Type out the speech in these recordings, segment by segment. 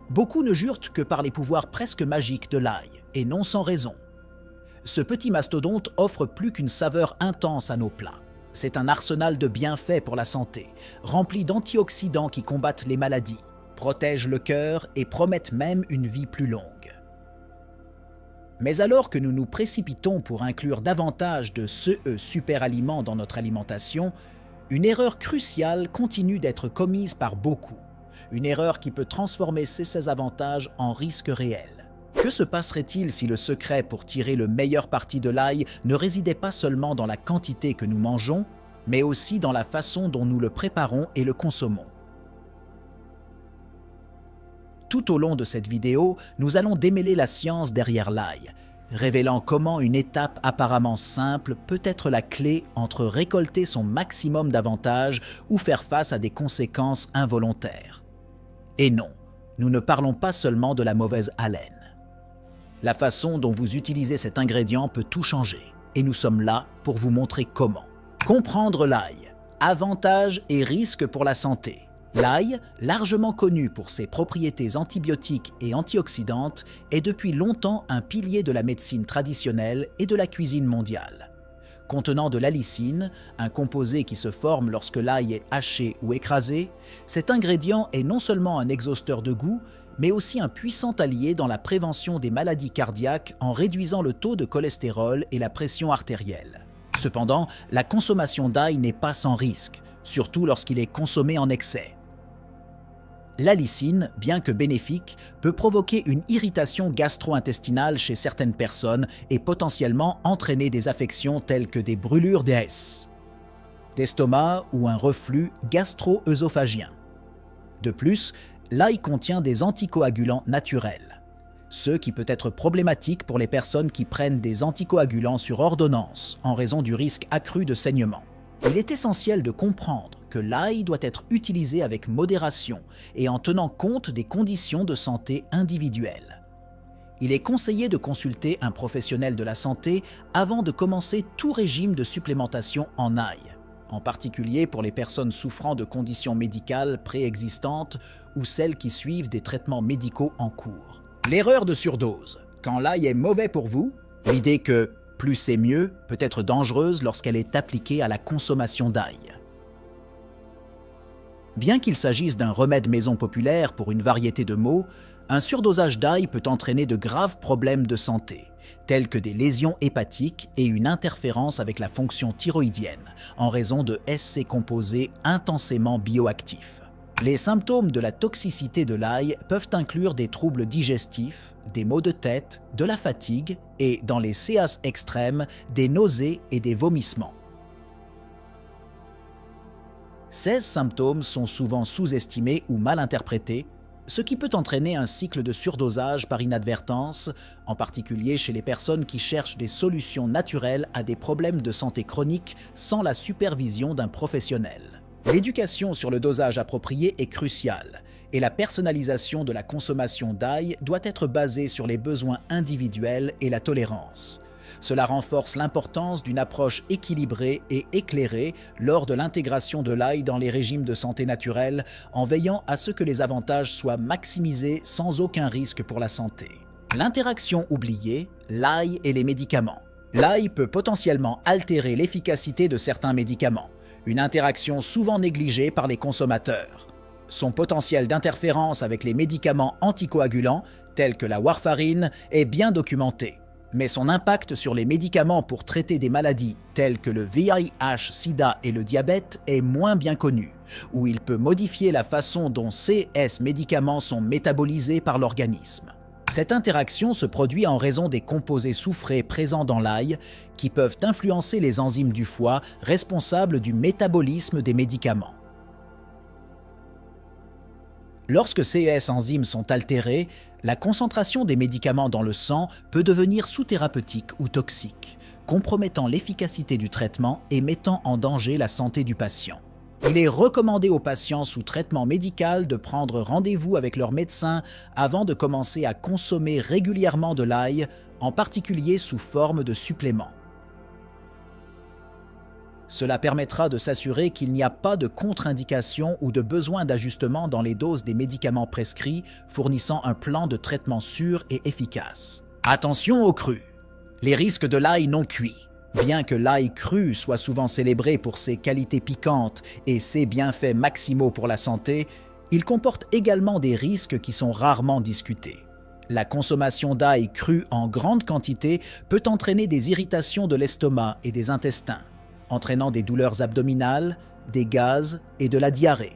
Beaucoup ne jurent que par les pouvoirs presque magiques de l'ail, et non sans raison. Ce petit mastodonte offre plus qu'une saveur intense à nos plats. C'est un arsenal de bienfaits pour la santé, rempli d'antioxydants qui combattent les maladies, protègent le cœur et promettent même une vie plus longue. Mais alors que nous nous précipitons pour inclure davantage de ce super-aliments dans notre alimentation, une erreur cruciale continue d'être commise par beaucoup. Une erreur qui peut transformer ces avantages en risques réels. Que se passerait-il si le secret pour tirer le meilleur parti de l'ail ne résidait pas seulement dans la quantité que nous mangeons, mais aussi dans la façon dont nous le préparons et le consommons? Tout au long de cette vidéo, nous allons démêler la science derrière l'ail, révélant comment une étape apparemment simple peut être la clé entre récolter son maximum d'avantages ou faire face à des conséquences involontaires. Et non, nous ne parlons pas seulement de la mauvaise haleine. La façon dont vous utilisez cet ingrédient peut tout changer, et nous sommes là pour vous montrer comment. Comprendre l'ail, avantages et risques pour la santé. L'ail, largement connu pour ses propriétés antibiotiques et antioxydantes, est depuis longtemps un pilier de la médecine traditionnelle et de la cuisine mondiale. Contenant de l'allicine, un composé qui se forme lorsque l'ail est haché ou écrasé, cet ingrédient est non seulement un exhausteur de goût, mais aussi un puissant allié dans la prévention des maladies cardiaques en réduisant le taux de cholestérol et la pression artérielle. Cependant, la consommation d'ail n'est pas sans risque, surtout lorsqu'il est consommé en excès. L'allicine, bien que bénéfique, peut provoquer une irritation gastro-intestinale chez certaines personnes et potentiellement entraîner des affections telles que des brûlures d'estomac ou un reflux gastro-œsophagien. De plus, l'ail contient des anticoagulants naturels, ce qui peut être problématique pour les personnes qui prennent des anticoagulants sur ordonnance en raison du risque accru de saignement. Il est essentiel de comprendre que l'ail doit être utilisé avec modération et en tenant compte des conditions de santé individuelles. Il est conseillé de consulter un professionnel de la santé avant de commencer tout régime de supplémentation en ail, en particulier pour les personnes souffrant de conditions médicales préexistantes ou celles qui suivent des traitements médicaux en cours. L'erreur de surdose. Quand l'ail est mauvais pour vous, l'idée que plus c'est mieux peut être dangereuse lorsqu'elle est appliquée à la consommation d'ail. Bien qu'il s'agisse d'un remède maison populaire pour une variété de maux, un surdosage d'ail peut entraîner de graves problèmes de santé, tels que des lésions hépatiques et une interférence avec la fonction thyroïdienne, en raison de SC composés intensément bioactifs. Les symptômes de la toxicité de l'ail peuvent inclure des troubles digestifs, des maux de tête, de la fatigue et, dans les cas extrêmes, des nausées et des vomissements. Ces symptômes sont souvent sous-estimés ou mal interprétés, ce qui peut entraîner un cycle de surdosage par inadvertance, en particulier chez les personnes qui cherchent des solutions naturelles à des problèmes de santé chronique sans la supervision d'un professionnel. L'éducation sur le dosage approprié est cruciale, et la personnalisation de la consommation d'ail doit être basée sur les besoins individuels et la tolérance. Cela renforce l'importance d'une approche équilibrée et éclairée lors de l'intégration de l'ail dans les régimes de santé naturelle, en veillant à ce que les avantages soient maximisés sans aucun risque pour la santé. L'interaction oubliée, l'ail et les médicaments. L'ail peut potentiellement altérer l'efficacité de certains médicaments, une interaction souvent négligée par les consommateurs. Son potentiel d'interférence avec les médicaments anticoagulants, tels que la warfarine, est bien documenté. Mais son impact sur les médicaments pour traiter des maladies telles que le VIH-Sida et le diabète est moins bien connu, où il peut modifier la façon dont ces médicaments sont métabolisés par l'organisme. Cette interaction se produit en raison des composés soufrés présents dans l'ail qui peuvent influencer les enzymes du foie responsables du métabolisme des médicaments. Lorsque ces enzymes sont altérées, la concentration des médicaments dans le sang peut devenir sous-thérapeutique ou toxique, compromettant l'efficacité du traitement et mettant en danger la santé du patient. Il est recommandé aux patients sous traitement médical de prendre rendez-vous avec leur médecin avant de commencer à consommer régulièrement de l'ail, en particulier sous forme de supplément. Cela permettra de s'assurer qu'il n'y a pas de contre-indication ou de besoin d'ajustement dans les doses des médicaments prescrits, fournissant un plan de traitement sûr et efficace. Attention au cru. Les risques de l'ail non cuit. Bien que l'ail cru soit souvent célébré pour ses qualités piquantes et ses bienfaits maximaux pour la santé, il comporte également des risques qui sont rarement discutés. La consommation d'ail cru en grande quantité peut entraîner des irritations de l'estomac et des intestins, entraînant des douleurs abdominales, des gaz et de la diarrhée.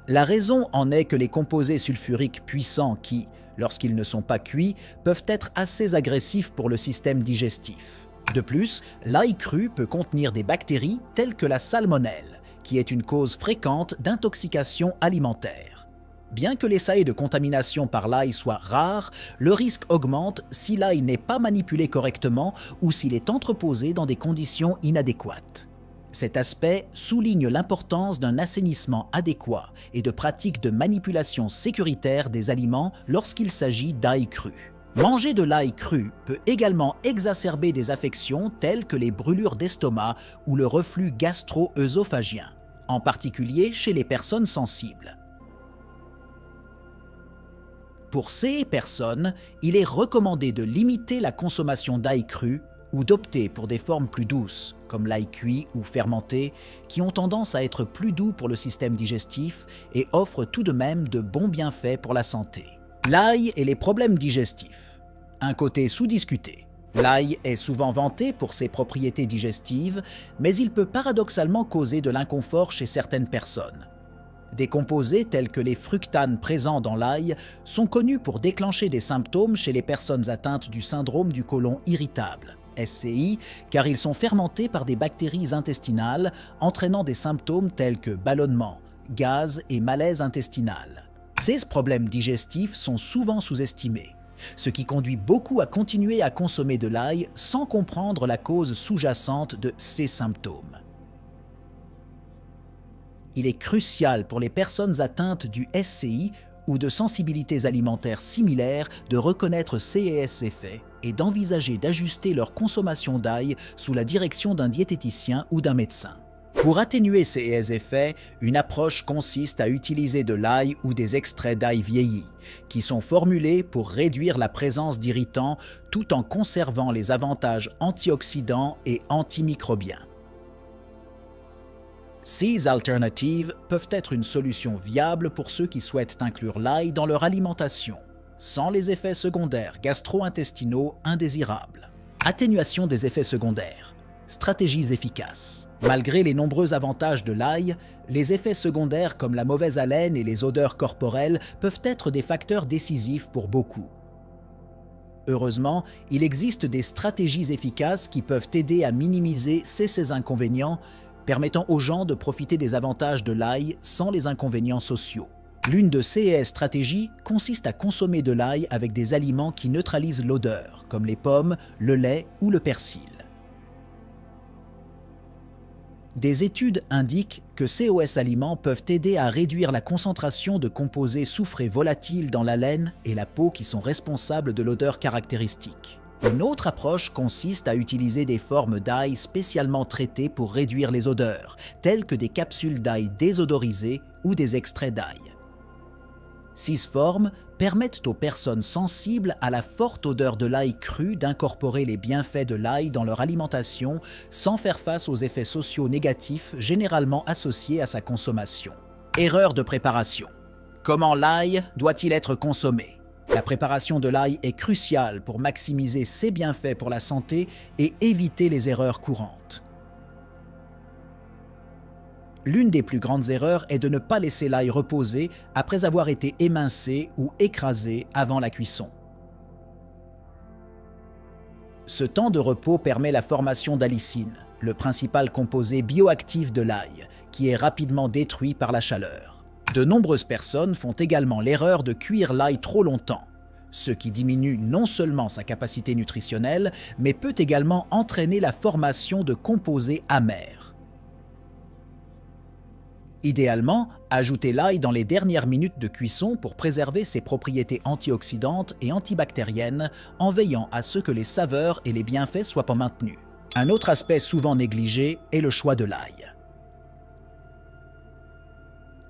La raison en est que les composés sulfuriques puissants qui, lorsqu'ils ne sont pas cuits, peuvent être assez agressifs pour le système digestif. De plus, l'ail cru peut contenir des bactéries telles que la salmonelle, qui est une cause fréquente d'intoxication alimentaire. Bien que les seuils de contamination par l'ail soient rares, le risque augmente si l'ail n'est pas manipulé correctement ou s'il est entreposé dans des conditions inadéquates. Cet aspect souligne l'importance d'un assainissement adéquat et de pratiques de manipulation sécuritaire des aliments lorsqu'il s'agit d'ail cru. Manger de l'ail cru peut également exacerber des affections telles que les brûlures d'estomac ou le reflux gastro-œsophagien, en particulier chez les personnes sensibles. Pour ces personnes, il est recommandé de limiter la consommation d'ail cru ou d'opter pour des formes plus douces, comme l'ail cuit ou fermenté, qui ont tendance à être plus doux pour le système digestif et offrent tout de même de bons bienfaits pour la santé. L'ail et les problèmes digestifs. Un côté sous-discuté. L'ail est souvent vanté pour ses propriétés digestives, mais il peut paradoxalement causer de l'inconfort chez certaines personnes. Des composés tels que les fructanes présents dans l'ail sont connus pour déclencher des symptômes chez les personnes atteintes du syndrome du côlon irritable, SCI, car ils sont fermentés par des bactéries intestinales, entraînant des symptômes tels que ballonnement, gaz et malaise intestinal. Ces problèmes digestifs sont souvent sous-estimés, ce qui conduit beaucoup à continuer à consommer de l'ail sans comprendre la cause sous-jacente de ces symptômes. Il est crucial pour les personnes atteintes du SCI ou de sensibilités alimentaires similaires de reconnaître ces effets et d'envisager d'ajuster leur consommation d'ail sous la direction d'un diététicien ou d'un médecin. Pour atténuer ces effets, une approche consiste à utiliser de l'ail ou des extraits d'ail vieilli, qui sont formulés pour réduire la présence d'irritants tout en conservant les avantages antioxydants et antimicrobiens. Ces alternatives peuvent être une solution viable pour ceux qui souhaitent inclure l'ail dans leur alimentation, sans les effets secondaires gastro-intestinaux indésirables. Atténuation des effets secondaires. Stratégies efficaces. Malgré les nombreux avantages de l'ail, les effets secondaires comme la mauvaise haleine et les odeurs corporelles peuvent être des facteurs décisifs pour beaucoup. Heureusement, il existe des stratégies efficaces qui peuvent aider à minimiser ces inconvénients, permettant aux gens de profiter des avantages de l'ail sans les inconvénients sociaux. L'une de ces stratégies consiste à consommer de l'ail avec des aliments qui neutralisent l'odeur, comme les pommes, le lait ou le persil. Des études indiquent que ces aliments peuvent aider à réduire la concentration de composés soufrés volatiles dans la laine et la peau qui sont responsables de l'odeur caractéristique. Une autre approche consiste à utiliser des formes d'ail spécialement traitées pour réduire les odeurs, telles que des capsules d'ail désodorisées ou des extraits d'ail. Ces formes permettent aux personnes sensibles à la forte odeur de l'ail cru d'incorporer les bienfaits de l'ail dans leur alimentation sans faire face aux effets sociaux négatifs généralement associés à sa consommation. Erreur de préparation. Comment l'ail doit-il être consommé ? La préparation de l'ail est cruciale pour maximiser ses bienfaits pour la santé et éviter les erreurs courantes. L'une des plus grandes erreurs est de ne pas laisser l'ail reposer après avoir été émincé ou écrasé avant la cuisson. Ce temps de repos permet la formation d'allicine, le principal composé bioactif de l'ail, qui est rapidement détruit par la chaleur. De nombreuses personnes font également l'erreur de cuire l'ail trop longtemps, ce qui diminue non seulement sa capacité nutritionnelle, mais peut également entraîner la formation de composés amers. Idéalement, ajoutez l'ail dans les dernières minutes de cuisson pour préserver ses propriétés antioxydantes et antibactériennes en veillant à ce que les saveurs et les bienfaits soient pas maintenus. Un autre aspect souvent négligé est le choix de l'ail.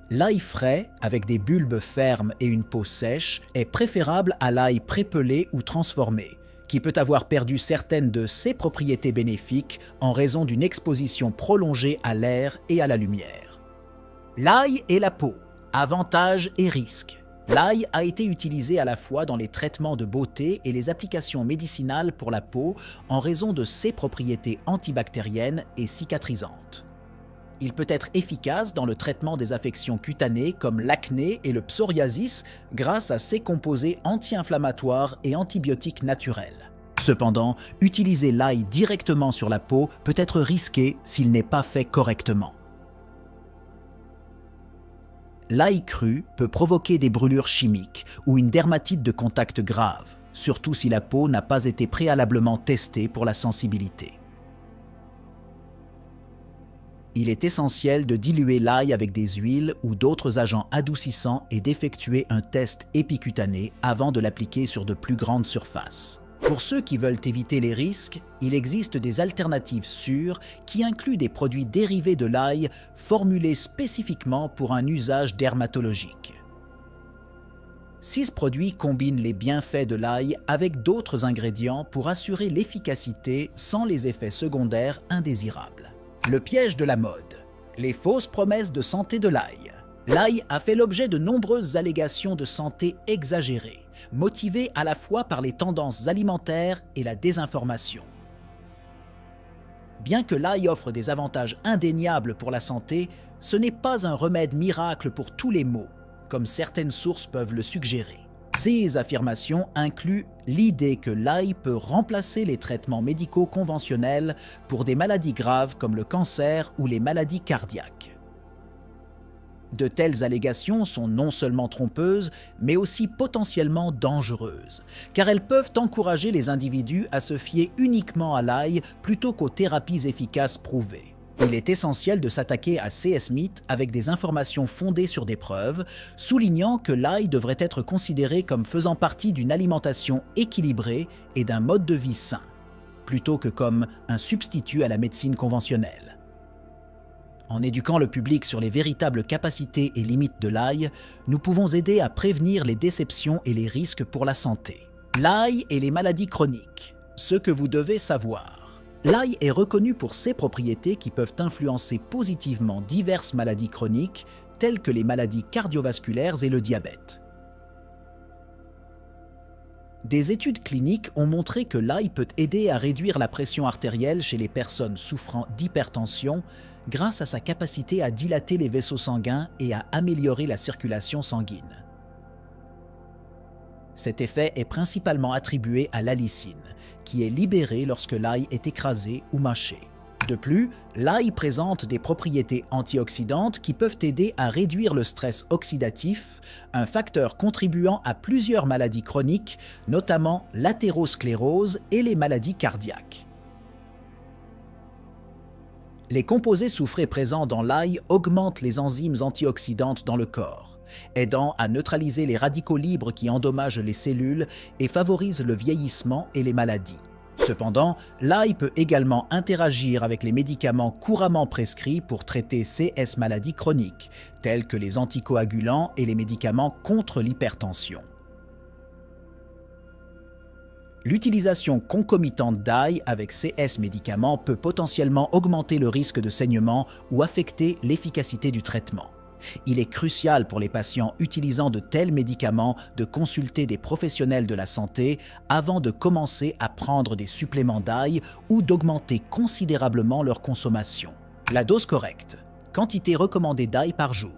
L'ail frais, avec des bulbes fermes et une peau sèche, est préférable à l'ail prépelé ou transformé, qui peut avoir perdu certaines de ses propriétés bénéfiques en raison d'une exposition prolongée à l'air et à la lumière. L'ail et la peau, avantages et risques. L'ail a été utilisé à la fois dans les traitements de beauté et les applications médicinales pour la peau en raison de ses propriétés antibactériennes et cicatrisantes. Il peut être efficace dans le traitement des affections cutanées comme l'acné et le psoriasis grâce à ses composés anti-inflammatoires et antibiotiques naturels. Cependant, utiliser l'ail directement sur la peau peut être risqué s'il n'est pas fait correctement. L'ail cru peut provoquer des brûlures chimiques ou une dermatite de contact grave, surtout si la peau n'a pas été préalablement testée pour la sensibilité. Il est essentiel de diluer l'ail avec des huiles ou d'autres agents adoucissants et d'effectuer un test épicutané avant de l'appliquer sur de plus grandes surfaces. Pour ceux qui veulent éviter les risques, il existe des alternatives sûres qui incluent des produits dérivés de l'ail formulés spécifiquement pour un usage dermatologique. 6 produits combinent les bienfaits de l'ail avec d'autres ingrédients pour assurer l'efficacité sans les effets secondaires indésirables. Le piège de la mode, les fausses promesses de santé de l'ail. L'ail a fait l'objet de nombreuses allégations de santé exagérées, motivées à la fois par les tendances alimentaires et la désinformation. Bien que l'ail offre des avantages indéniables pour la santé, ce n'est pas un remède miracle pour tous les maux, comme certaines sources peuvent le suggérer. Ces affirmations incluent l'idée que l'ail peut remplacer les traitements médicaux conventionnels pour des maladies graves comme le cancer ou les maladies cardiaques. De telles allégations sont non seulement trompeuses, mais aussi potentiellement dangereuses, car elles peuvent encourager les individus à se fier uniquement à l'ail plutôt qu'aux thérapies efficaces prouvées. Il est essentiel de s'attaquer à ces mythes avec des informations fondées sur des preuves, soulignant que l'ail devrait être considéré comme faisant partie d'une alimentation équilibrée et d'un mode de vie sain, plutôt que comme un substitut à la médecine conventionnelle. En éduquant le public sur les véritables capacités et limites de l'ail, nous pouvons aider à prévenir les déceptions et les risques pour la santé. L'ail et les maladies chroniques. Ce que vous devez savoir. L'ail est reconnu pour ses propriétés qui peuvent influencer positivement diverses maladies chroniques, telles que les maladies cardiovasculaires et le diabète. Des études cliniques ont montré que l'ail peut aider à réduire la pression artérielle chez les personnes souffrant d'hypertension grâce à sa capacité à dilater les vaisseaux sanguins et à améliorer la circulation sanguine. Cet effet est principalement attribué à l'allicine, qui est libérée lorsque l'ail est écrasé ou mâché. De plus, l'ail présente des propriétés antioxydantes qui peuvent aider à réduire le stress oxydatif, un facteur contribuant à plusieurs maladies chroniques, notamment l'athérosclérose et les maladies cardiaques. Les composés soufrés présents dans l'ail augmentent les enzymes antioxydantes dans le corps, aidant à neutraliser les radicaux libres qui endommagent les cellules et favorisent le vieillissement et les maladies. Cependant, l'ail peut également interagir avec les médicaments couramment prescrits pour traiter ces maladies chroniques, tels que les anticoagulants et les médicaments contre l'hypertension. L'utilisation concomitante d'ail avec ces médicaments peut potentiellement augmenter le risque de saignement ou affecter l'efficacité du traitement. Il est crucial pour les patients utilisant de tels médicaments de consulter des professionnels de la santé avant de commencer à prendre des suppléments d'ail ou d'augmenter considérablement leur consommation. La dose correcte, quantité recommandée d'ail par jour.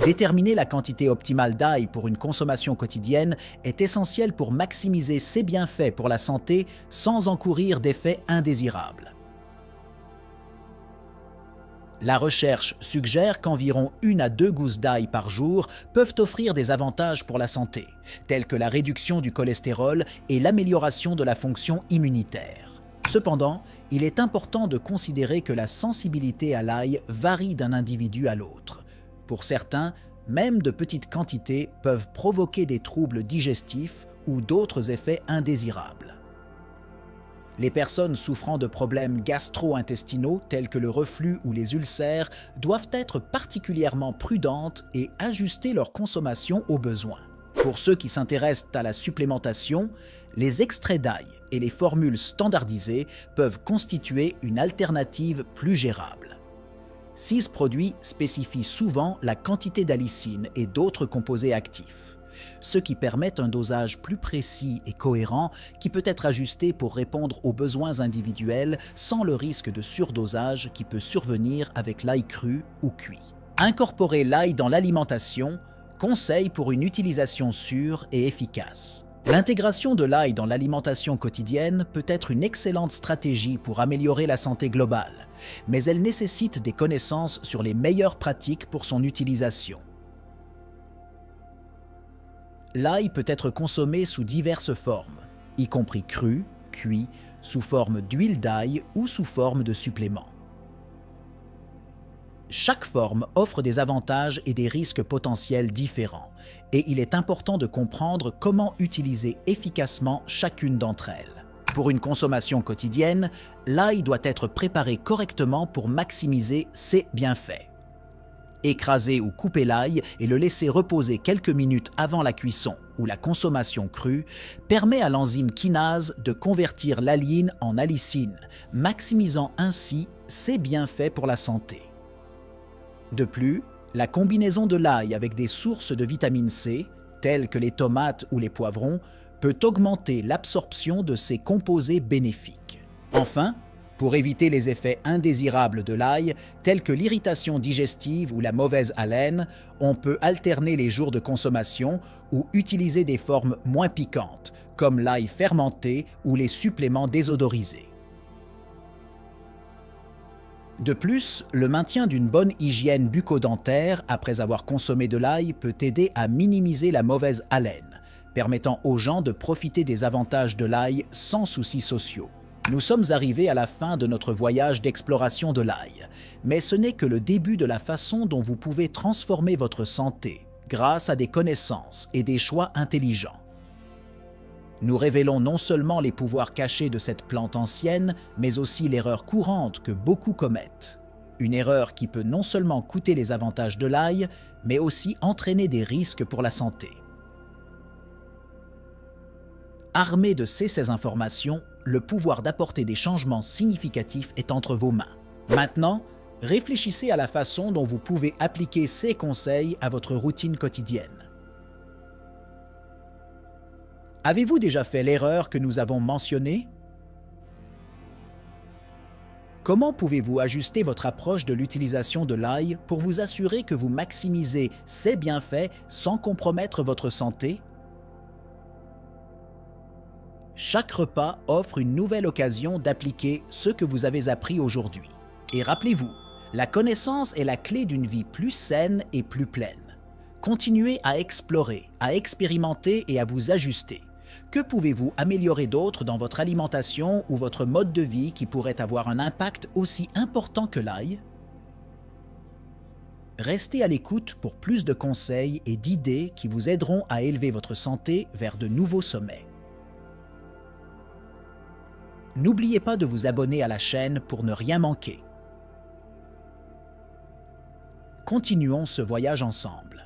Déterminer la quantité optimale d'ail pour une consommation quotidienne est essentiel pour maximiser ses bienfaits pour la santé sans encourir d'effets indésirables. La recherche suggère qu'environ 1 à 2 gousses d'ail par jour peuvent offrir des avantages pour la santé, tels que la réduction du cholestérol et l'amélioration de la fonction immunitaire. Cependant, il est important de considérer que la sensibilité à l'ail varie d'un individu à l'autre. Pour certains, même de petites quantités peuvent provoquer des troubles digestifs ou d'autres effets indésirables. Les personnes souffrant de problèmes gastro-intestinaux tels que le reflux ou les ulcères doivent être particulièrement prudentes et ajuster leur consommation aux besoins. Pour ceux qui s'intéressent à la supplémentation, les extraits d'ail et les formules standardisées peuvent constituer une alternative plus gérable. 6 produits spécifient souvent la quantité d'allicine et d'autres composés actifs, ce qui permet un dosage plus précis et cohérent qui peut être ajusté pour répondre aux besoins individuels sans le risque de surdosage qui peut survenir avec l'ail cru ou cuit. Incorporer l'ail dans l'alimentation, conseil pour une utilisation sûre et efficace. L'intégration de l'ail dans l'alimentation quotidienne peut être une excellente stratégie pour améliorer la santé globale, mais elle nécessite des connaissances sur les meilleures pratiques pour son utilisation. L'ail peut être consommé sous diverses formes, y compris cru, cuit, sous forme d'huile d'ail ou sous forme de supplément. Chaque forme offre des avantages et des risques potentiels différents, et il est important de comprendre comment utiliser efficacement chacune d'entre elles. Pour une consommation quotidienne, l'ail doit être préparé correctement pour maximiser ses bienfaits. Écraser ou couper l'ail et le laisser reposer quelques minutes avant la cuisson ou la consommation crue permet à l'enzyme kinase de convertir l'aline en allicine, maximisant ainsi ses bienfaits pour la santé. De plus, la combinaison de l'ail avec des sources de vitamine C, telles que les tomates ou les poivrons, peut augmenter l'absorption de ces composés bénéfiques. Enfin, pour éviter les effets indésirables de l'ail, tels que l'irritation digestive ou la mauvaise haleine, on peut alterner les jours de consommation ou utiliser des formes moins piquantes, comme l'ail fermenté ou les suppléments désodorisés. De plus, le maintien d'une bonne hygiène bucco-dentaire après avoir consommé de l'ail peut aider à minimiser la mauvaise haleine, permettant aux gens de profiter des avantages de l'ail sans soucis sociaux. Nous sommes arrivés à la fin de notre voyage d'exploration de l'ail, mais ce n'est que le début de la façon dont vous pouvez transformer votre santé grâce à des connaissances et des choix intelligents. Nous révélons non seulement les pouvoirs cachés de cette plante ancienne, mais aussi l'erreur courante que beaucoup commettent. Une erreur qui peut non seulement coûter les avantages de l'ail, mais aussi entraîner des risques pour la santé. Armé de ces informations, le pouvoir d'apporter des changements significatifs est entre vos mains. Maintenant, réfléchissez à la façon dont vous pouvez appliquer ces conseils à votre routine quotidienne. Avez-vous déjà fait l'erreur que nous avons mentionnée? Comment pouvez-vous ajuster votre approche de l'utilisation de l'ail pour vous assurer que vous maximisez ses bienfaits sans compromettre votre santé? Chaque repas offre une nouvelle occasion d'appliquer ce que vous avez appris aujourd'hui. Et rappelez-vous, la connaissance est la clé d'une vie plus saine et plus pleine. Continuez à explorer, à expérimenter et à vous ajuster. Que pouvez-vous améliorer d'autre dans votre alimentation ou votre mode de vie qui pourrait avoir un impact aussi important que l'ail? Restez à l'écoute pour plus de conseils et d'idées qui vous aideront à élever votre santé vers de nouveaux sommets. N'oubliez pas de vous abonner à la chaîne pour ne rien manquer. Continuons ce voyage ensemble.